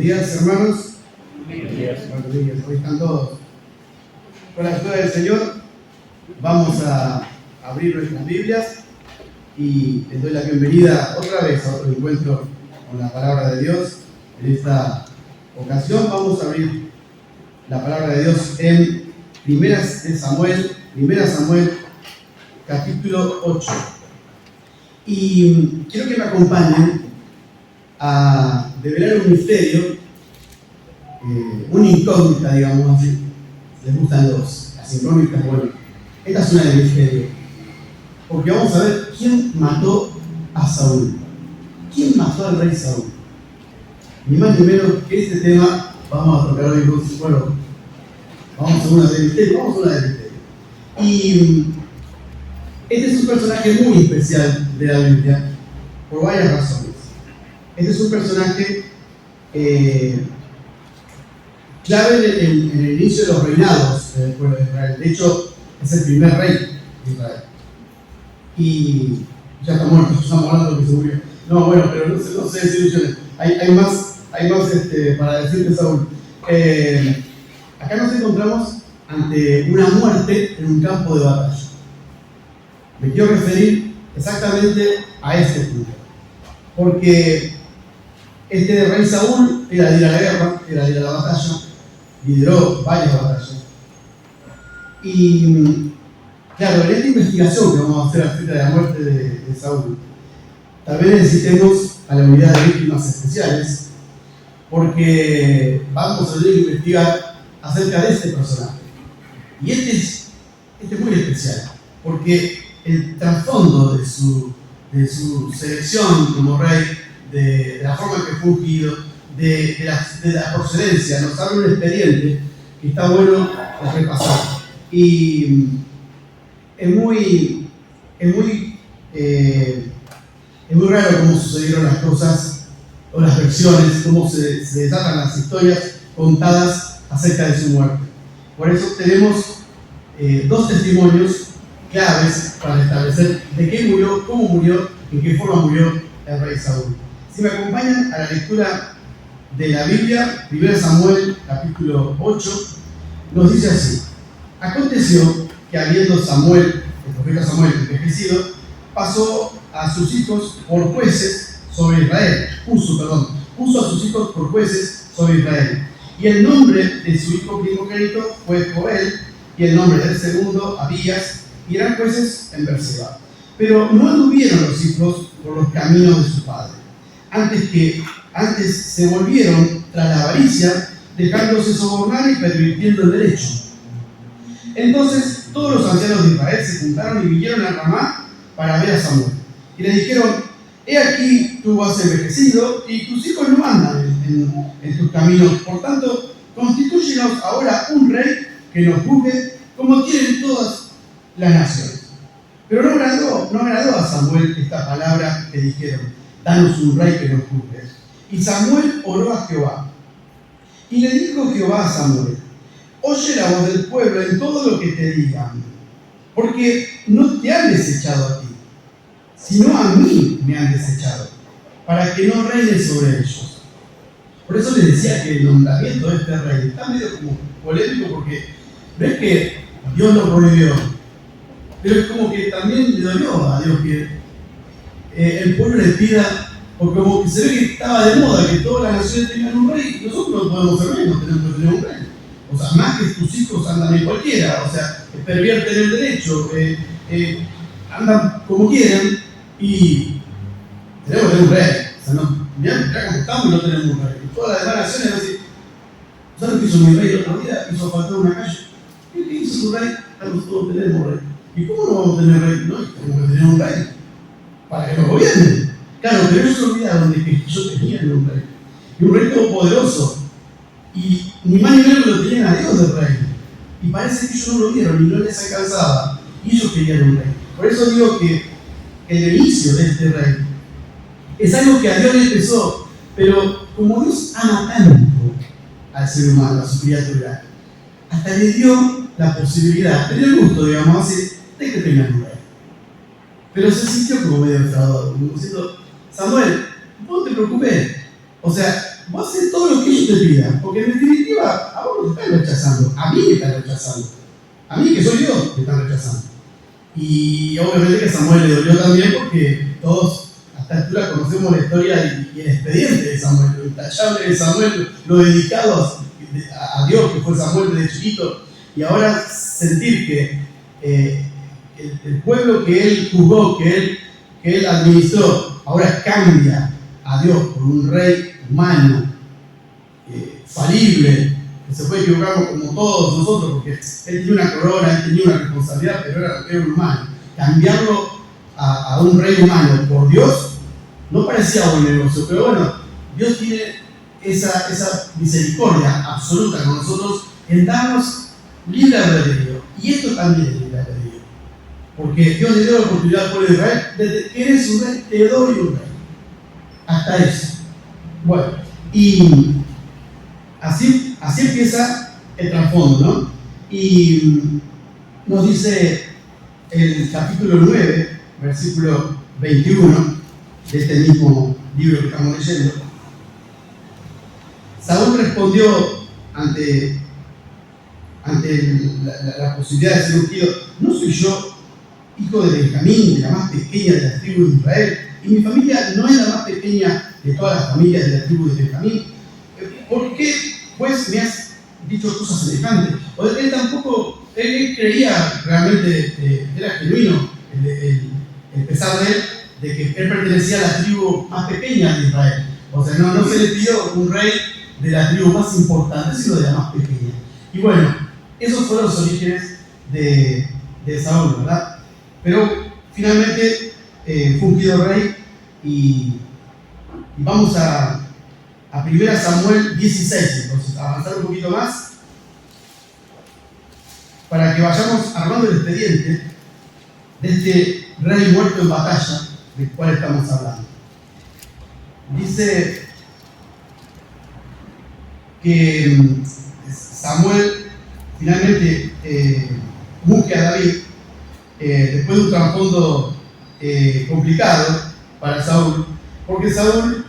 días, hermanos. Buenos días. Buenos días. Hoy están todos. Con la ayuda del Señor, vamos a abrir nuestras Biblias y les doy la bienvenida otra vez a otro encuentro con la palabra de Dios. En esta ocasión vamos a abrir la palabra de Dios en 1 Samuel, capítulo 8. Y quiero que me acompañen a develar un misterio, una incógnita, digamos así. Les gustan las incógnitas. Bueno, esta es una de misterio, porque vamos a ver quién mató a Saúl. ¿Quién mató al rey Saúl? Ni más ni menos que este tema vamos a tocar hoy. Bueno, vamos a una de misterio. Y este es un personaje muy especial de la Biblia por varias razones. Este es un personaje clave en el inicio de los reinados del pueblo de Israel. De hecho, es el primer rey de Israel. Y ya está muerto, estamos hablando de que se murió. No, bueno, pero no sé desilusiones. Hay más para decirte, Saúl. Acá nos encontramos ante una muerte en un campo de batalla. Me quiero referir exactamente a este punto. Porque este rey Saúl era de ir a la guerra, era de ir a la batalla, lideró varias batallas. Y claro, en esta investigación que vamos a hacer acerca de la muerte de Saúl, tal vez necesitemos a la unidad de víctimas especiales, porque vamos a tener que investigar acerca de este personaje. Y este es muy especial, porque el trasfondo de su selección como rey, de la forma en que fue ungido, de la procedencia, nos abre un expediente que está bueno repasar. Y es muy raro cómo sucedieron las cosas, o las versiones, cómo se desatan las historias contadas acerca de su muerte. Por eso tenemos dos testimonios claves para establecer de qué murió, cómo murió, en qué forma murió el rey Saúl. Si me acompañan a la lectura de la Biblia, 1 Samuel capítulo 8, nos dice así: aconteció que habiendo Samuel, el profeta Samuel envejecido, pasó a sus hijos por jueces sobre Israel, puso a sus hijos por jueces sobre Israel. Y el nombre de su hijo primogénito fue Joel, y el nombre del segundo Abías, y eran jueces en Berseba. Pero no anduvieron los hijos por los caminos de su padre. Antes se volvieron tras la avaricia, dejándose sobornar y pervirtiendo el derecho. Entonces todos los ancianos de Israel se juntaron y vinieron a Ramá para ver a Samuel. Y le dijeron: he aquí tú has envejecido y tus hijos no andan en tus caminos. Por tanto, constitúyenos ahora un rey que nos juzgue como quieren todas las naciones. Pero no agradó a Samuel esta palabra que dijeron: danos un rey que nos juzgue. Y Samuel oró a Jehová. Y le dijo Jehová a Samuel: oye la voz del pueblo en todo lo que te digan, porque no te han desechado a ti, sino a mí me han desechado, para que no reine sobre ellos. Por eso les decía que el nombramiento de este rey está medio como polémico, porque ves que Dios lo prohibió, pero es como que también le dolió a Dios que el pueblo le pida, porque como que se ve que estaba de moda que todas las naciones tengan un rey, y nosotros no podemos ser reyes, no tenemos que tener un rey. O sea, más que tus hijos andan en cualquiera, o sea, pervierten el derecho, andan como quieran, y tenemos que tener un rey. O sea, no, mirá cómo estamos y no tenemos un rey. Y todas las demás naciones van a decir: ¿sabes lo que hizo mi rey el otro día? Hizo faltar una calle. ¿Qué hizo su rey? Nosotros tenemos rey. ¿Y cómo no vamos a tener rey? No, tenemos que tener un rey para que nos gobiernen. Claro, pero ellos se olvidaron de que yo tenía un rey. Y un rey todopoderoso. Y ni más ni menos lo tenían a Dios de rey. Y parece que ellos no lo vieron y no les alcanzaba. Y ellos querían un rey. Por eso digo que el inicio de este rey es algo que a Dios le empezó. Pero como Dios ama tanto al ser humano, a su criatura, hasta le dio la posibilidad, le dio el gusto, digamos así, de que tengan un rey. Pero se sintió como medio defraudado, como diciendo: Samuel, no te preocupes, O sea, vos haces todo lo que ellos te pidan, porque en definitiva a vos no te están rechazando, a mí me están rechazando, a mí que soy Dios me están rechazando. Y obviamente que a Samuel le dolió también porque todos a esta altura conocemos la historia y el expediente de Samuel, lo intachable de Samuel, lo dedicado a Dios que fue Samuel desde chiquito, y ahora sentir que el pueblo que él juzgó, que él administró, ahora cambia a Dios por un rey humano, falible, que se puede equivocar como todos nosotros, porque él tenía una corona, él tenía una responsabilidad, pero era un humano. Cambiarlo a un rey humano por Dios no parecía buen negocio, pero bueno, Dios tiene esa misericordia absoluta con nosotros en darnos libre albedrío. Y esto también es libre albedrío. Porque Dios le dio la oportunidad al pueblo de Israel, desde que eres un rey, te doy un rey. Hasta eso. Bueno, y así empieza el trasfondo, ¿no? Y nos dice el capítulo 9, versículo 21 de este mismo libro que estamos leyendo. Saúl respondió ante la posibilidad de ser ungido: ¿no soy yo hijo de Benjamín, de la más pequeña de las tribus de Israel? Y mi familia no es la más pequeña de todas las familias de la tribu de Benjamín. ¿Por qué, pues, me has dicho cosas semejantes? O él tampoco, él creía realmente, era genuino el pesar de él, de que él pertenecía a la tribu más pequeña de Israel. O sea, no se le pidió un rey de la tribu más importante, sino de la más pequeña. Y bueno, esos fueron los orígenes de Saúl, ¿verdad? Pero finalmente fue ungido rey y vamos a 1 Samuel 16, entonces, avanzar un poquito más para que vayamos armando el expediente de este rey muerto en batalla del cual estamos hablando. Dice que Samuel finalmente unge a David después de un trasfondo complicado para Saúl, porque Saúl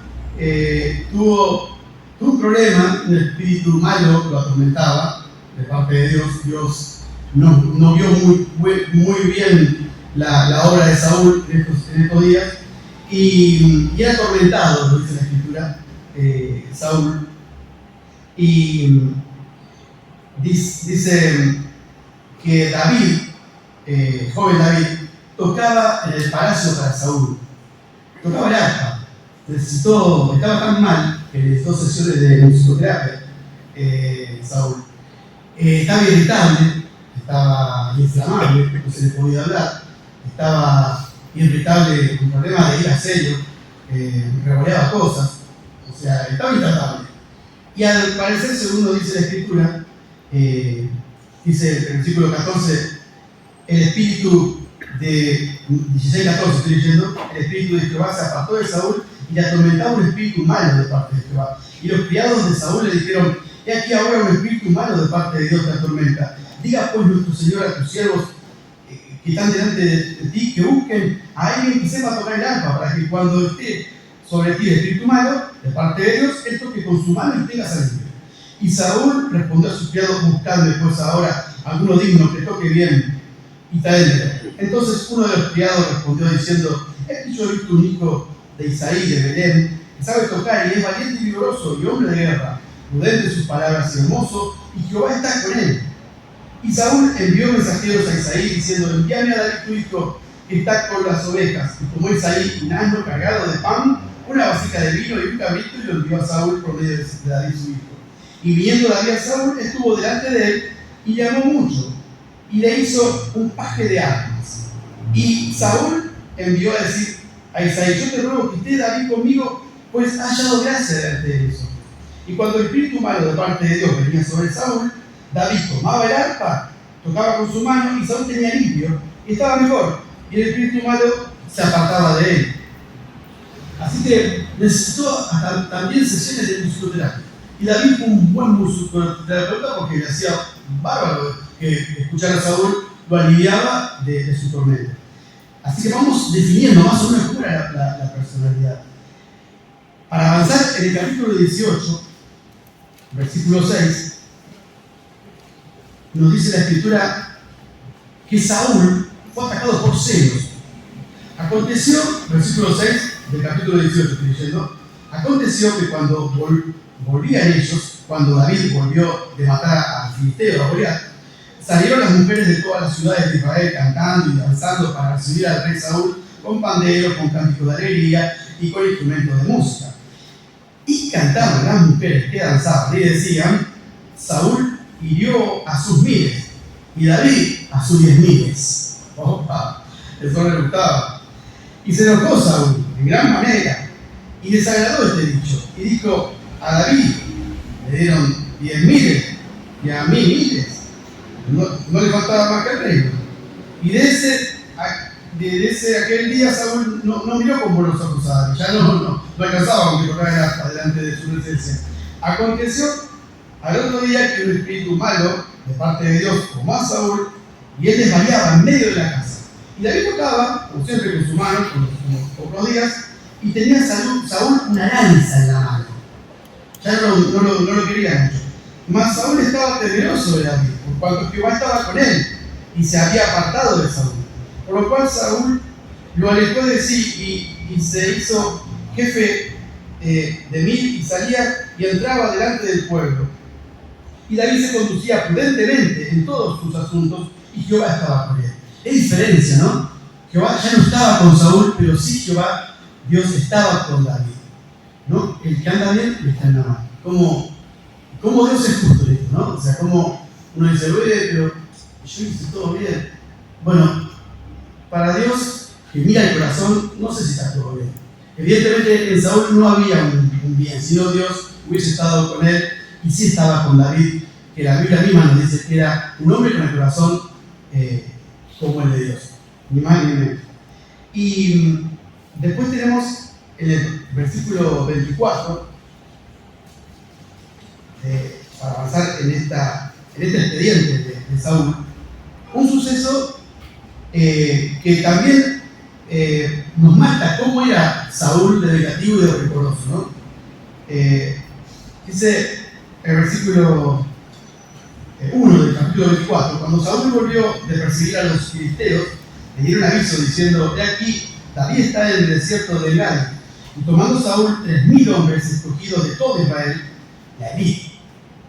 tuvo un problema, un espíritu malo lo atormentaba de parte de Dios. Dios no vio muy bien la obra de Saúl en estos días, y era atormentado, lo dice la Escritura, Saúl. Y dice que David, joven David, tocaba en el palacio para Saúl, tocaba el arpa. Estaba tan mal que necesitó sesiones de musicoterapia, Saúl. Estaba irritable, estaba inflamable, no se le podía hablar, estaba irritable, con problemas de ira serio, revoleaba cosas, o sea, estaba intratable. Y al parecer, según nos dice la Escritura, dice el versículo 14, el espíritu de 16-14, estoy leyendo, el espíritu de Jehová se apartó de Saúl y le atormentaba un espíritu malo de parte de Jehová. Y los criados de Saúl le dijeron: he aquí ahora un espíritu malo de parte de Dios te atormenta. Diga pues nuestro Señor a tus siervos que están delante de ti, que busquen a alguien que sepa tocar el arpa, para que cuando esté sobre ti el espíritu malo de parte de Dios, él toque con su mano y tenga salida. Y Saúl respondió a sus criados: buscadme pues ahora alguno digno que toque bien y traédmelo. Entonces uno de los criados respondió diciendo: he yo he visto un hijo de Isaí de Belén, que sabe tocar y es valiente y vigoroso y hombre de guerra, prudente en sus palabras y hermoso, y Jehová está con él. Y Saúl envió mensajeros a Isaí diciendo: envíame a David tu hijo, que está con las ovejas. Y tomó Isaí un asno cargado de pan, una vasija de vino y un cabrito, y lo envió a Saúl por medio de David su hijo. Y viendo David a Saúl, estuvo delante de él y le amó mucho, y le hizo un paje de armas. Y Saúl envió a decir a Isaí: yo te ruego que esté David conmigo, pues ha hallado gracia delante de nosotros. Y cuando el espíritu malo de parte de Dios venía sobre Saúl, David tomaba el arpa, tocaba con su mano, y Saúl tenía limpio y estaba mejor, y el espíritu malo se apartaba de él. Así que necesitó también sesiones de musicoterapia. Y David fue un buen musicoterapeuta porque le hacía bárbaro que escuchar a Saúl, lo aliviaba de su tormento. Así que vamos definiendo más o menos cómo era la personalidad. Para avanzar en el capítulo 18, versículo 6, nos dice la Escritura que Saúl fue atacado por celos. Aconteció, versículo 6 del capítulo 18, estoy diciendo, aconteció que cuando volvían ellos, cuando David volvió de matar al filisteo, a Goliat, salieron las mujeres de todas las ciudades de Israel cantando y danzando para recibir al rey Saúl con panderos, con cánticos de alegría y con instrumentos de música. Y cantaban las mujeres que danzaban y decían: Saúl hirió a sus miles y David a sus 10.000. Opa, eso le gustaba. Y se enojó Saúl en gran manera y desagradó este dicho. Y dijo: a David le dieron 10.000 y a mí miles. No le faltaba más que el reino. Y desde aquel día Saúl no miró con buenos ojos a David. Ya no alcanzaba con que correr el arpa delante de su presencia. Aconteció al otro día que un espíritu malo de parte de Dios tomó a Saúl y él desvariaba en medio de la casa. Y David tocaba, como siempre, con su mano, como pocos días, y tenía Saúl una lanza en la mano. Ya no lo quería mucho. Mas Saúl estaba temeroso de David, por cuanto Jehová estaba con él y se había apartado de Saúl. Por lo cual Saúl lo alejó de sí y se hizo jefe de 1000 y salía y entraba delante del pueblo. Y David se conducía prudentemente en todos sus asuntos y Jehová estaba con él. Es diferencia, ¿no? Jehová ya no estaba con Saúl, pero sí Jehová, Dios estaba con David, ¿no? El que anda bien, le está en la mano. Como Dios es justo en esto, ¿no? O sea, como uno dice: oye, pero yo hice todo bien. Bueno, para Dios, que mira el corazón, no sé si está todo bien. Evidentemente en Saúl no había un bien, sino Dios hubiese estado con él y sí estaba con David, que la Biblia misma nos dice que era un hombre con el corazón como el de Dios, ni más ni menos. Y después tenemos en el versículo 24, para avanzar en este expediente de Saúl, un suceso que también nos marca cómo era Saúl de negativo y de rencoroso, ¿no? Dice el versículo 1 del capítulo 24: cuando Saúl volvió de perseguir a los filisteos, le dieron aviso diciendo: he aquí, David está en el desierto de Gad. Y tomando Saúl 3.000 hombres escogidos de todo Israel, la élite,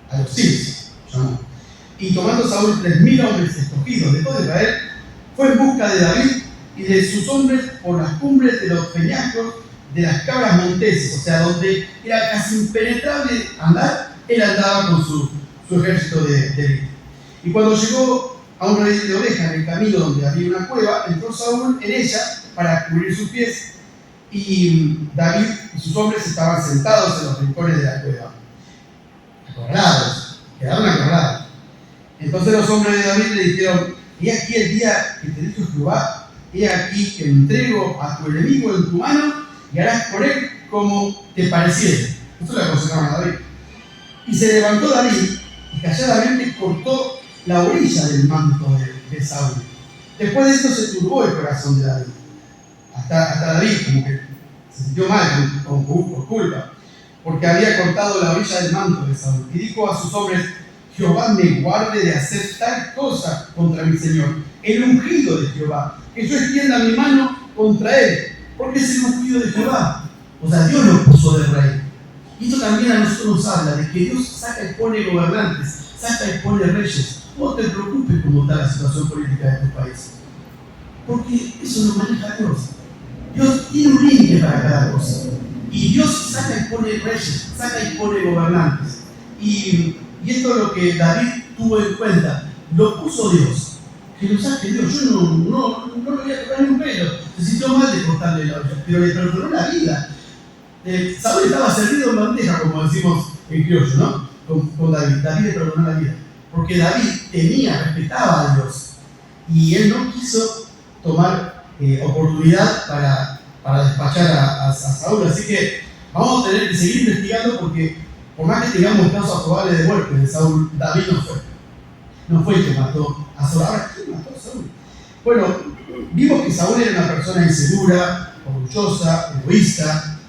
a los sirios llamó. Y tomando Saúl 3.000 hombres escogidos de todo Israel, fue en busca de David y de sus hombres por las cumbres de los peñascos de las cabras monteses, o sea, donde era casi impenetrable andar, él andaba con su ejército de élite. Y cuando llegó a un redil de ovejas en el camino donde había una cueva, entró Saúl en ella para cubrir sus pies, y David y sus hombres estaban sentados en los rincones de la cueva, acorralados, quedaron acorralados. Entonces los hombres de David le dijeron: he aquí el día que te dijo Jehová, he aquí que entrego a tu enemigo en tu mano y harás por él como te pareciere. Esto le aconsejaron a David. Y se levantó David y calladamente cortó la orilla del manto de Saúl. Después de esto se turbó el corazón de David. Hasta David como que se sintió mal por culpa, porque había cortado la orilla del manto de Saúl. Y dijo a sus hombres: Jehová me guarde de hacer tal cosa contra mi Señor, el ungido de Jehová, que yo extienda mi mano contra él, porque es el ungido de Jehová. O sea, Dios lo puso de rey. Y esto también a nosotros nos habla de que Dios saca y pone gobernantes, saca y pone reyes. No te preocupes cómo está la situación política de tu país, porque eso lo maneja Dios. Dios tiene un límite para cada cosa. Y Dios saca y pone reyes, saca y pone gobernantes. Y esto es lo que David tuvo en cuenta. Lo puso Dios. Que lo saque Dios. Yo no lo voy a tocar ni un pelo. Se sintió mal de cortarle la olla, pero le perdonó la vida. Saúl estaba servido en bandeja, como decimos en criollo, ¿no? Con David. David le perdonó la vida. Porque David respetaba a Dios. Y él no quiso tomar oportunidad para despachar a Saúl. Así que vamos a tener que seguir investigando, porque por más que tengamos casos probables de muerte de Saúl, David no fue. No fue el que mató a Saúl. Ahora, ¿quién mató a Saúl? Bueno, vimos que Saúl era una persona insegura, orgullosa, egoísta,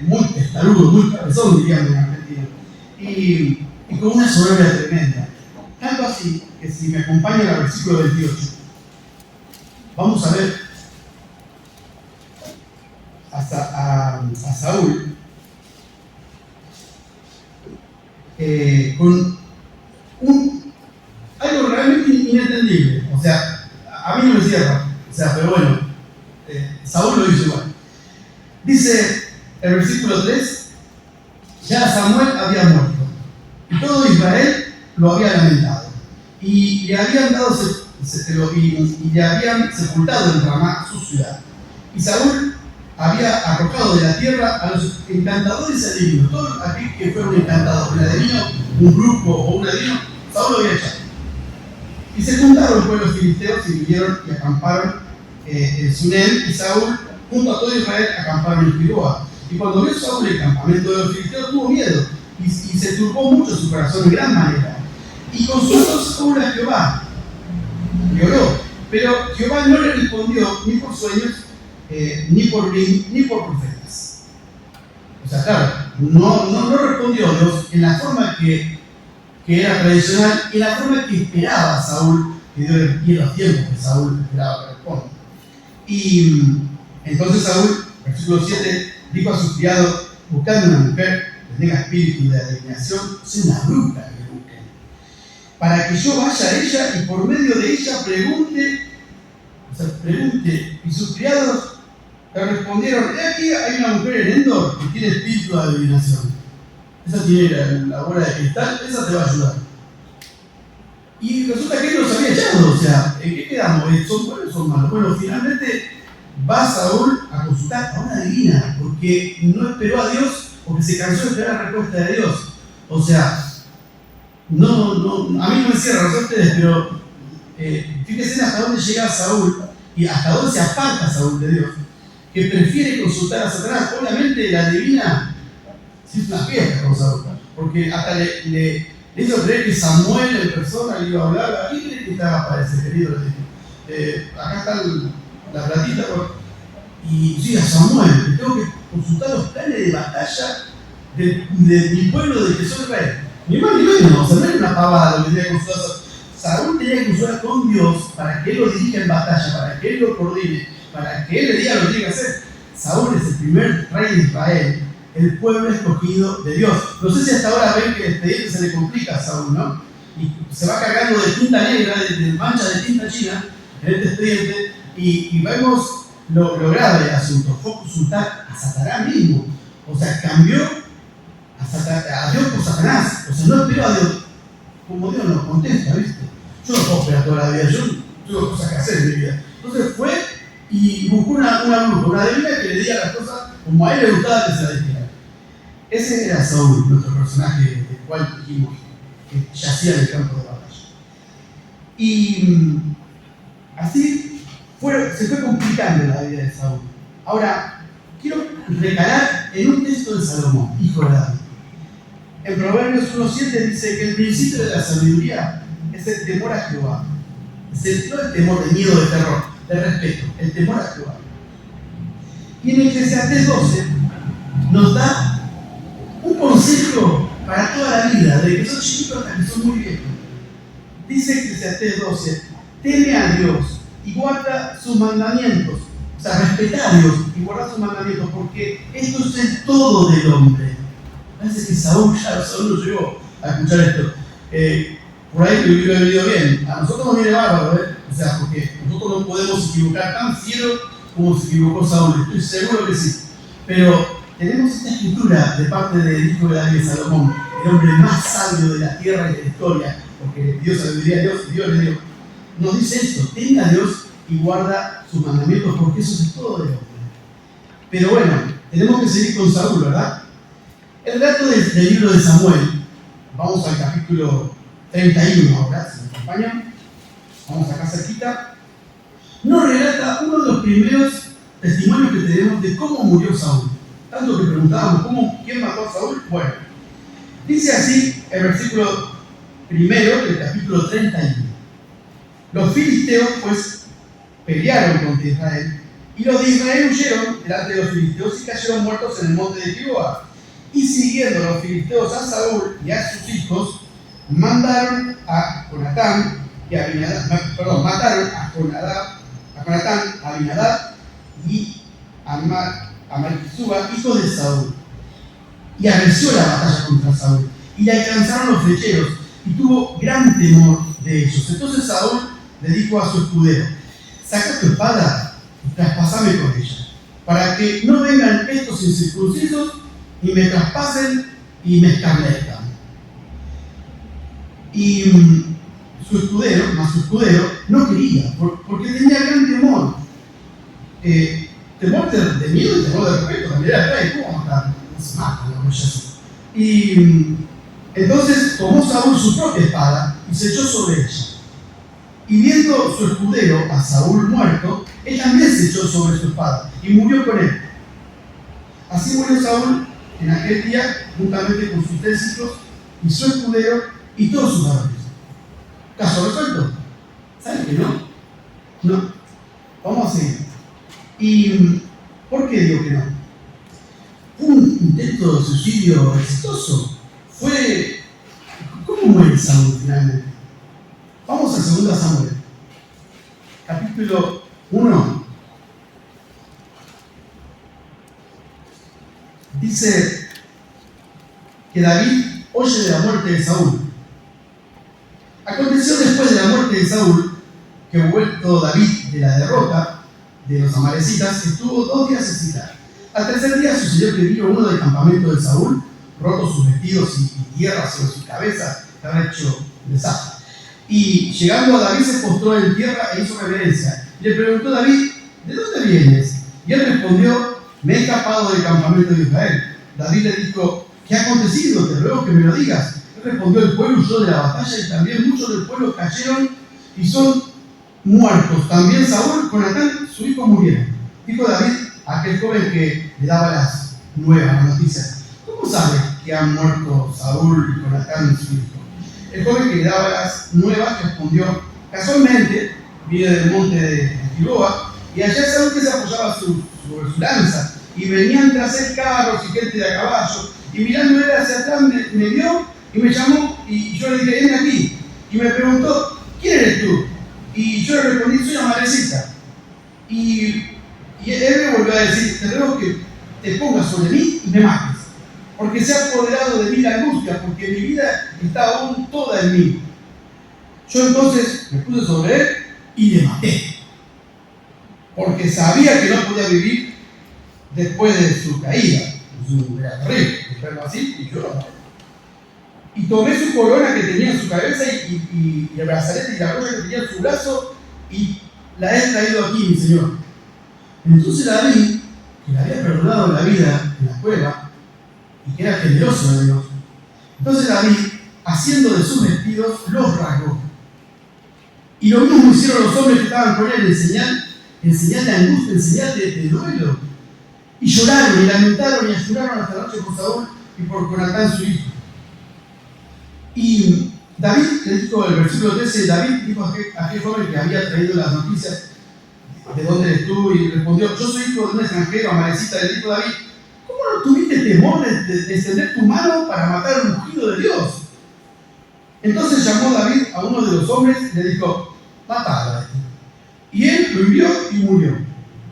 muy testarudo, muy cabezón, diríamos en Argentina, y con una soberbia tremenda. Tanto así que si me acompañan al versículo 28, vamos a ver a Saúl con algo realmente inentendible. O sea, a mí no me cierra. O sea, pero bueno, Saúl lo hizo igual. Dice el versículo 3, ya Samuel había muerto, y todo Israel lo había lamentado, y le habían dado y le habían sepultado en Ramá, su ciudad. Y Saúl había arrojado de la tierra a los encantadores adivinos. Todo aquel que fuera un encantador, un adivino, un grupo o un adivino, Saúl lo había echado. Y se juntaron los pueblos filisteos y vinieron y acamparon en Sunem, y Saúl, junto a todo Israel, acamparon en Gilboa. Y cuando vio Saúl el campamento de los filisteos, tuvo miedo y se turbó mucho su corazón de gran manera. Y consultó Saúl a Jehová, y oró, pero Jehová no le respondió ni por sueños, ni por profetas. O sea, claro, no respondió Dios en la forma que era tradicional, y en la forma que esperaba Saúl, que Dios y en los tiempos que Saúl esperaba que responda. Y entonces Saúl, versículo 7, dijo a su criado: buscad una mujer que tenga espíritu de adivinación, sea una bruja que busquen, para que yo vaya a ella y por medio de ella pregunte. Y sus criados le respondieron: he aquí hay una mujer en Endor que tiene espíritu de adivinación. Esa tiene la bola de cristal, esa te va a ayudar. Y resulta que él los había echado. O sea, ¿en qué quedamos? ¿Son buenos o son malos? Bueno, finalmente va Saúl a consultar a una adivina, porque no esperó a Dios, porque se cansó de esperar la respuesta de Dios. O sea, a mí no me cierra, no sé ustedes, pero fíjense hasta dónde llega Saúl y hasta dónde se aparta Saúl de Dios, que prefiere consultar a Satanás. Obviamente la adivina sí es una fiesta con Saúl, porque hasta le hizo creer que Samuel en persona le iba a hablar. ¿A quién crees que te va a aparecer, querido? Acá está la platita, y sí, a Samuel, tengo que consultar los planes de batalla de mi pueblo, de que soy rey. Ni más ni menos, o sea, no era una pavada lo que tenía que consultar. Saúl tenía que consultar con Dios para que él lo dirija en batalla, para que él lo coordine, para que él le diga lo que tiene que hacer. Saúl es el primer rey de Israel, el pueblo escogido de Dios. No sé si hasta ahora ven que el expediente se le complica a Saúl, ¿no? Y se va cargando de tinta negra, de mancha de tinta china en este expediente, y vemos lo grave del asunto. Fue consultar a Satanás mismo. O sea, cambió a Dios por Satanás. O sea, no esperó a Dios. Como Dios nos contesta, ¿viste? Yo no puedo esperar toda la vida, yo tengo cosas que hacer en mi vida. Entonces fue y buscó una bruja, una adivina que le diga las cosas como a él le gustaba que se las dijera. Ese era Saúl, nuestro personaje, del cual dijimos que yacía en el campo de batalla. Y así se fue complicando la vida de Saúl. Ahora, quiero recalar en un texto de Salomón, hijo de David. En Proverbios 1:7 dice que el principio de la sabiduría es el temor a Jehová. No el temor de miedo, de terror, de respeto, el temor a Jehová. Y en Eclesiastés 12 nos da un consejo para toda la vida, desde que son chiquitos hasta que son muy viejos. Dice Eclesiastés 12: teme a Dios y guarda sus mandamientos. O sea, respeta a Dios y guarda sus mandamientos, porque esto es el todo del hombre. Parece que Saúl no llegó a escuchar esto. Por ahí lo he vivido bien. A nosotros nos viene bárbaro, O sea, porque nosotros no podemos equivocar tan fiero como se equivocó Saúl. Estoy seguro que sí. Pero tenemos esta escritura de parte del hijo de David, Salomón, el hombre más sabio de la tierra y de la historia, porque Dios sabiduría a Dios le dio. Nos dice esto: tenga a Dios y guarda sus mandamientos, porque eso es todo del hombre. Pero bueno, tenemos que seguir con Saúl, ¿verdad? El relato del libro de Samuel, vamos al capítulo 31 ahora, si me acompañan, vamos acá cerquita, nos relata uno de los primeros testimonios que tenemos de cómo murió Saúl. Tanto que preguntábamos, ¿quién mató a Saúl? Bueno, dice así el versículo primero del capítulo 31. Los filisteos, pues, pelearon contra Israel Y los de Israel huyeron delante de los filisteos y cayeron muertos en el monte de Gilboa. Y siguiendo los filisteos a Saúl y a sus hijos, mandaron a Jonatán y a Abinadab, mataron a Jonatán, a Abinadab y a Malquisúa, hijos de Saúl. Y arreció la batalla contra Saúl, y le alcanzaron los flecheros, y tuvo gran temor de ellos. Entonces Saúl le dijo a su escudero: saca tu espada y traspasame con ella, para que no vengan estos incircuncisos y me traspasen y me escarnezcan. Y su escudero no quería, porque tenía gran temor. Temor de miedo y temor de respeto. También era el rey, ¿cómo matar? No se mata, no es así. Y entonces tomó Saúl su propia espada y se echó sobre ella. Y viendo su escudero a Saúl muerto, él también se echó sobre su espada y murió con él. Así murió Saúl en aquel día, juntamente con sus 3 hijos y su escudero y todos sus varones. ¿Caso resuelto? ¿Saben que no? No. Vamos a seguir. ¿Y por qué digo que no? Un intento de suicidio exitoso. ¿Cómo muere Saúl finalmente? Vamos a 2 Samuel, capítulo 1. Dice que David oye de la muerte de Saúl. Aconteció después de la muerte de Saúl que, vuelto David de la derrota de los amalecitas, estuvo 2 días en Siclag. Al tercer día sucedió que vino uno del campamento de Saúl, rotos sus vestidos y tierra sobre su cabeza, que había hecho desastre. Y llegando a David se postró en tierra e hizo reverencia. Y le preguntó David: ¿de dónde vienes? Y él respondió: me he escapado del campamento de Israel. David le dijo: ¿qué ha acontecido? Te ruego que me lo digas. Él respondió: el pueblo huyó de la batalla y también muchos del pueblo cayeron y son muertos. También Saúl, Jonatán, su hijo, murieron. Dijo David a aquel joven que le daba las nuevas, las noticias: ¿cómo sabes que han muerto Saúl y Jonatán, su hijo? El joven que le daba las nuevas respondió: casualmente vine del monte de Gilboa y allá Saúl que se apoyaba sobre su lanza y venían tras él carros y gente de a caballo, y mirando él hacia atrás me vio y me llamó y yo le dije: ven aquí. Y me preguntó: ¿quién eres tú? Y yo le respondí: soy amalecita. Y él me volvió a decir: te ruego que te pongas sobre mí y me mates, porque se ha apoderado de mí la angustia, porque mi vida está aún toda en mí. Yo entonces me puse sobre él y le maté, porque sabía que no podía vivir después de su caída. Era terrible, verlo así, y yo lo maté. Y tomé su corona que tenía en su cabeza y el brazalete y la roya que tenía en su brazo y la he traído aquí, mi señor. Entonces David, que le había perdonado la vida en la cueva y que era generoso de Dios, entonces David, haciendo de sus vestidos, los rasgó. Y lo mismo hicieron los hombres que estaban con él, en señal de angustia, en señal de duelo. Y lloraron y lamentaron y ayunaron hasta la noche por Saúl y por Jonatán, su hijo. Y David, le dijo el versículo 13, David dijo a aquel joven que había traído las noticias: ¿de dónde eres tú? Y respondió: yo soy hijo de un extranjero, amalecita. Le dijo David: ¿cómo no tuviste temor de extender tu mano para matar al ungido de Dios? Entonces llamó David a uno de los hombres y le dijo: matalo a este. Y él lo hirió y murió.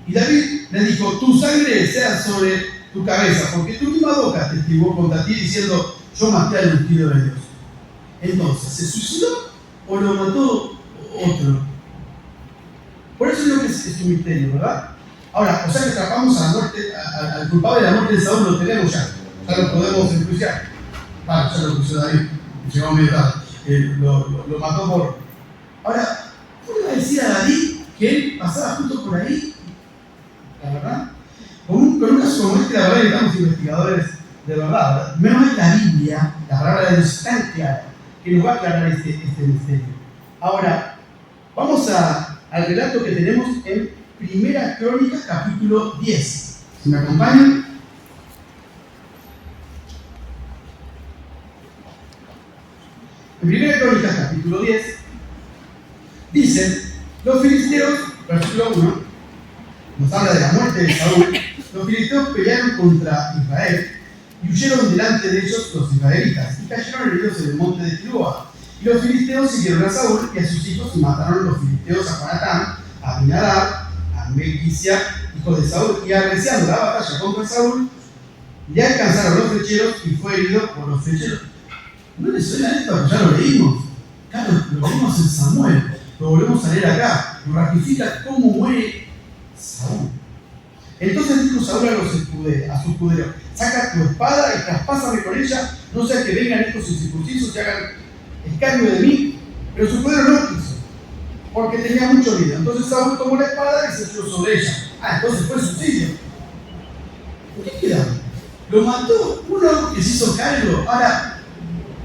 Y David le dijo: tu sangre sea sobre tu cabeza, porque tu misma boca testigó contra ti diciendo: yo maté al ungido de Dios. Entonces, ¿se suicidó o lo mató otro? Por eso digo que es un misterio, ¿verdad? Ahora, o sea que atrapamos a la muerte, al culpable de la muerte de Saúl, lo tenemos ya lo podemos enjuiciar. Vale, ya lo enjuició David, llegó medio tarde, lo mató por... Ahora, ¿cómo le va a decir a David que él pasaba justo por ahí? La verdad, con un caso como este, la verdad que necesitamos investigadores de verdad. Menos en la Biblia, la palabra de Dios es tan clara que nos va a aclarar este misterio. Ahora, vamos al relato que tenemos en Primera Crónicas, capítulo 10. Si me acompañan. En Primera Crónicas, capítulo 10, dice: los filisteos, versículo 1, nos habla de la muerte de Saúl, los filisteos pelearon contra Israel y huyeron delante de ellos los israelitas y cayeron heridos en el monte de Gilboa. Y los filisteos siguieron a Saúl y a sus hijos y mataron los filisteos a Jonatán, a Abinadab, a Melquisía, hijo de Saúl, y arreciando la batalla contra Saúl, le alcanzaron los flecheros y fue herido por los flecheros. ¿No les suena esto? Ya lo leímos. Claro, lo leímos en Samuel, lo volvemos a leer acá, nos ratifica cómo muere Saúl. Entonces dijo Saúl a sus escuderos: saca tu espada y traspásame con ella, no sea que vengan estos incircuncisos y hagan escarnio de mí. Pero su escudero no quiso, porque tenía mucho miedo. Entonces Saúl tomó la espada y se echó sobre ella. Entonces fue suicidio. ¿Por qué quedaron? Lo mató uno que se hizo cargo. Ahora,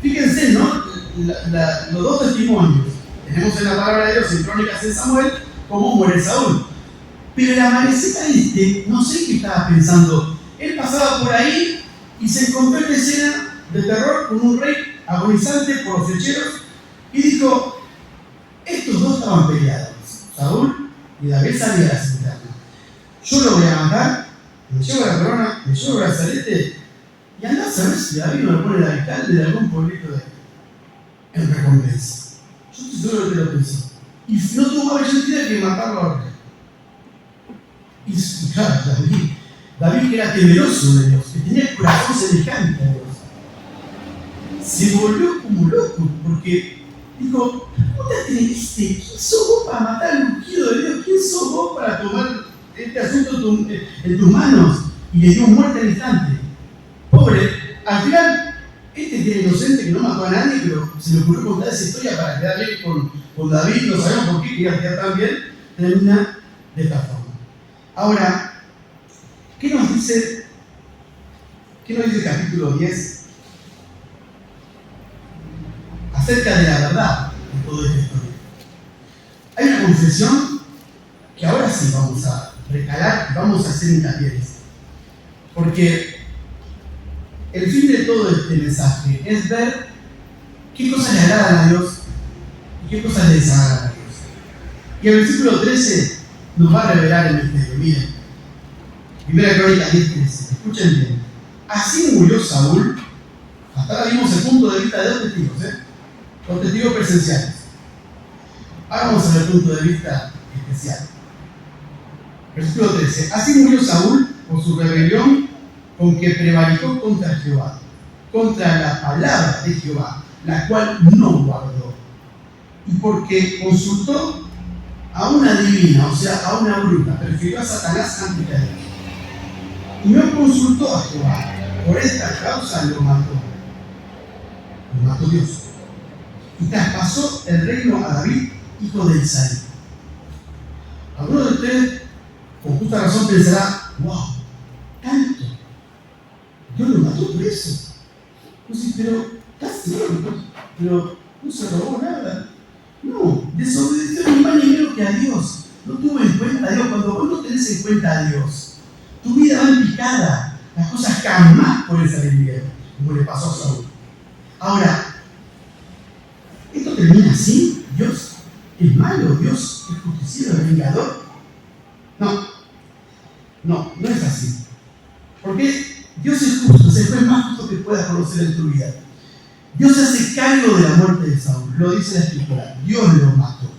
fíjense, ¿no? Los dos testimonios. Tenemos en la palabra de Dios, en Crónicas en Samuel, cómo muere Saúl. Pero la amarecida no sé qué estaba pensando. Él pasaba por ahí y se encontró en escena de terror con un rey agonizante por los flecheros y dijo: estos dos estaban peleados, Saúl y David salía a la ciudad. Yo lo voy a matar, me llevo la corona, me llevo el brazalete y andá a saber si David no lo pone el alcalde de algún pueblito de en recompensa. Yo estoy seguro que lo pensó. Y no tuvo más valentía que matarlo a rey. Y claro, David que era temeroso de Dios, que tenía el corazón semejante a Dios, se volvió como loco, porque dijo: ¿cómo te atreviste? ¿Quién sos vos para matar al ungido de Dios? ¿Quién sos vos para tomar este asunto en tus manos? Y le dio muerte al instante. Pobre, al final, que era inocente, que no mató a nadie, pero se le ocurrió contar esa historia para quedar bien con David, no sabemos por qué quería quedar tan bien, termina de esta forma. Ahora, ¿qué nos dice el capítulo 10 acerca de la verdad de toda esta historia? Hay una confesión que ahora sí vamos a recalar, vamos a hacer hincapié en esto. Porque el fin de todo este mensaje es ver qué cosas le agradan a Dios y qué cosas le desagradan a Dios. Y el versículo 13 nos va a revelar el misterio. Miren, 1 Crónicas 10:13, escuchen bien. Así murió Saúl. Hasta ahora vimos el punto de vista de dos testigos, los testigos presenciales. Ahora vamos a ver el punto de vista especial. Versículo 13. Así murió Saúl por su rebelión con que prevaricó contra Jehová, contra la palabra de Jehová, la cual no guardó, y porque consultó a una divina, o sea, a una bruja, prefirió a Satanás antes que a Dios, y no consultó a Jehová. Por esta causa lo mató Dios, y traspasó el reino a David, hijo de Isaí. Algunos de ustedes con justa razón pensará: wow, tanto, Dios lo mató por eso. No sé, pero casi pero no se robó nada. No, desobedeció ni más ni menos que a Dios. No tuvo en cuenta a Dios. Cuando vos no tenés en cuenta a Dios, tu vida va en picada. Las cosas jamás pueden salir bien, como le pasó a Saúl. Ahora, ¿esto termina así? ¿Dios es malo? ¿Dios es justiciero, es vengador? No es así. Porque Dios es justo, es el más justo que puedas conocer en tu vida. Dios se hace cargo de la muerte de Saúl, lo dice la Escritura. Dios lo mató.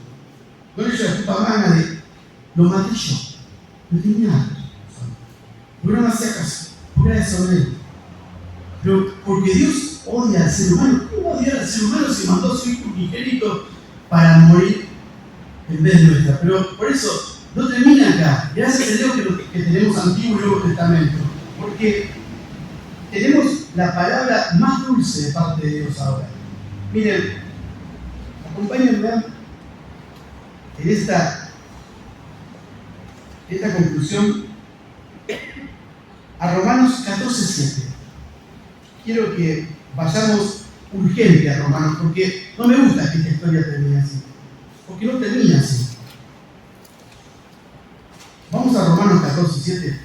No le dice a tu mamá de lo maté yo. No tenía nada. Pero no hacía caso, porque era desobediente. Pero porque Dios odia al ser humano. ¿Cómo odiar al ser humano si mandó a su hijo unigénito para morir en vez nuestra? Pero por eso no termina acá. Gracias a Dios que tenemos Antiguo y Nuevo Testamento. Porque tenemos la palabra más dulce de parte de Dios ahora. Miren, acompáñenme en esta conclusión a Romanos 14:7. Quiero que vayamos urgente a Romanos, porque no me gusta que esta historia termine así. Porque no termina así. Vamos a Romanos 14:7.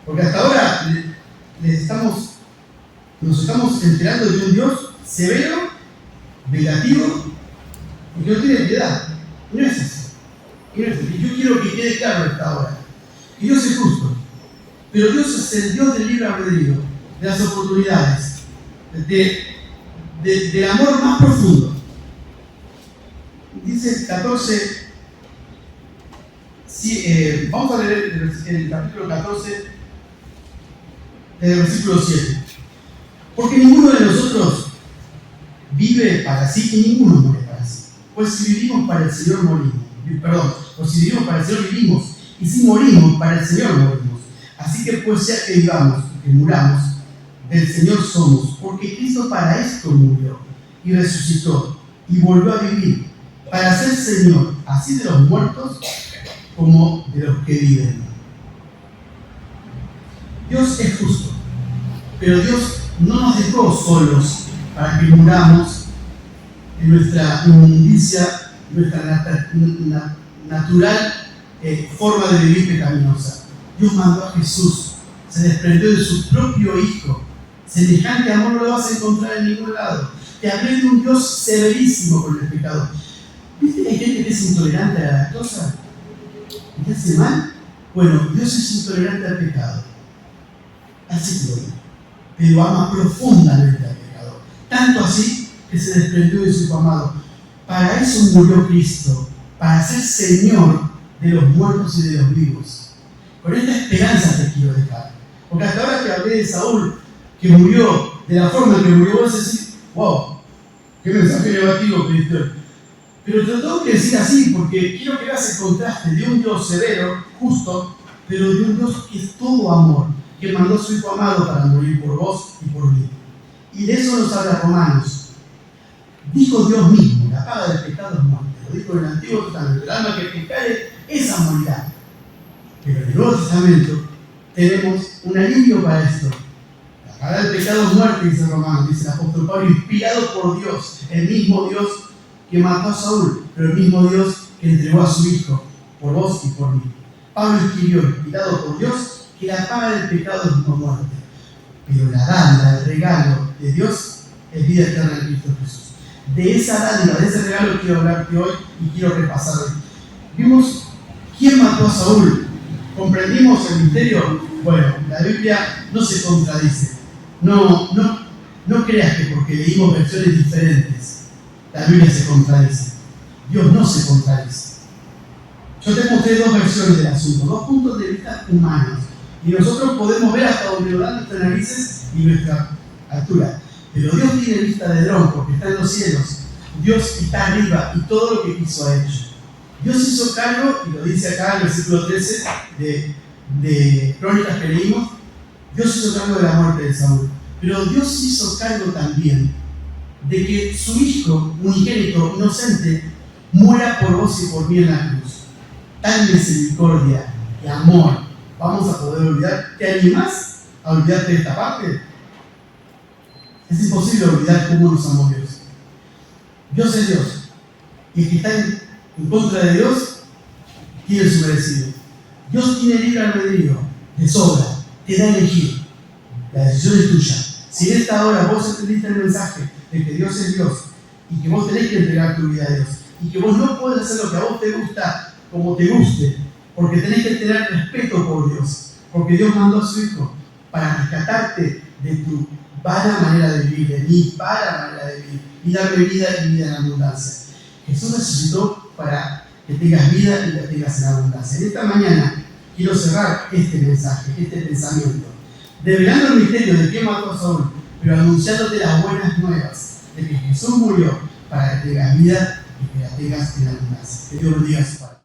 Porque hasta ahora nos estamos enterando de un Dios severo, vengativo, y que no tiene piedad. No es así. Y yo quiero que quede claro esta hora, que Dios es justo, pero Dios es el Dios del libre albedrío, de las oportunidades, del amor más profundo. Dice 14, vamos a leer el capítulo 14, desde el versículo 7. Porque ninguno de nosotros vive para sí y ninguno muere para sí. Pues si vivimos para el Señor morimos. Pues si vivimos para el Señor vivimos, y si morimos para el Señor morimos. Así que pues sea que vivamos o que muramos, del Señor somos, porque Cristo para esto murió y resucitó y volvió a vivir, para ser Señor, así de los muertos como de los que viven. Dios es justo, pero Dios no nos dejó solos para que muramos en nuestra inmundicia, nuestra natural forma de vivir pecaminosa. Dios mandó a Jesús, se desprendió de su propio Hijo. Semejante amor no lo vas a encontrar en ningún lado. Te hablé de un Dios severísimo con el pecado. ¿Viste que hay gente que es intolerante a la lactosa? ¿Y qué hace mal? Bueno, Dios es intolerante al pecado. Así que bueno, pero ama profundamente al pecado. Tanto así que se desprendió de su Hijo amado. Para eso murió Cristo, para ser Señor de los muertos y de los vivos. Con esta esperanza te quiero dejar. Porque hasta ahora te hablé de Saúl, que murió de la forma en que murió. Vos decís, wow, qué mensaje negativo, Cristo. Pero te lo tengo que decir así, porque quiero que veas el contraste de un Dios severo, justo, pero de un Dios que es todo amor, que mandó a su Hijo amado para morir por vos y por mí. Y de eso nos habla Romanos. Dijo Dios mismo, la paga del pecado es muerte. Lo dijo en el Antiguo Testamento, el alma que pecare, esa morirá. Pero en el Nuevo Testamento tenemos un alivio para esto. La paga del pecado es muerte, dice Romanos, dice el apóstol Pablo, inspirado por Dios, el mismo Dios que mató a Saúl, pero el mismo Dios que entregó a su Hijo por vos y por mí. Pablo escribió, inspirado por Dios, que la paga del pecado es muerte, pero la dádiva, el regalo de Dios es vida eterna en Cristo Jesús. De esa dádiva, de ese regalo quiero hablarte hoy y quiero repasar hoy. Vimos quién mató a Saúl. ¿Comprendimos el misterio? Bueno, la Biblia no se contradice. No creas que porque leímos versiones diferentes, la Biblia se contradice. Dios no se contradice. Yo te mostré dos versiones del asunto, dos puntos de vista humanos. Y nosotros podemos ver hasta donde nos dan nuestras narices y nuestra altura. Pero Dios tiene vista de dron porque está en los cielos. Dios está arriba y todo lo que quiso ha hecho. Dios hizo cargo, y lo dice acá en el versículo 13 de Crónicas que leímos, Dios hizo cargo de la muerte de Saúl. Pero Dios hizo cargo también de que su Hijo unigénito, inocente, muera por vos y por mí en la cruz. Tal misericordia y amor vamos a poder olvidar. ¿Te animás a olvidarte de esta parte? Es imposible olvidar cómo nos amó Dios. Dios es Dios. Y el que está en contra de Dios tiene su merecido. Dios tiene libre albedrío, de sobra, te da a elegir. La decisión es tuya. Si en esta hora vos entendiste el mensaje de que Dios es Dios y que vos tenés que entregar tu vida a Dios y que vos no podés hacer lo que a vos te gusta como te guste, porque tenés que tener respeto por Dios, porque Dios mandó a su Hijo para rescatarte de tu vana manera de vivir, de mi vana manera de vivir, y darme vida y vida en abundancia. Jesús resucitó para que tengas vida y la tengas en abundancia. En esta mañana quiero cerrar este mensaje, este pensamiento, develando el misterio de quién mató a Saúl, pero anunciándote las buenas nuevas de que Jesús murió para que tengas vida y que la tengas en abundancia. Que Dios lo diga a su Padre.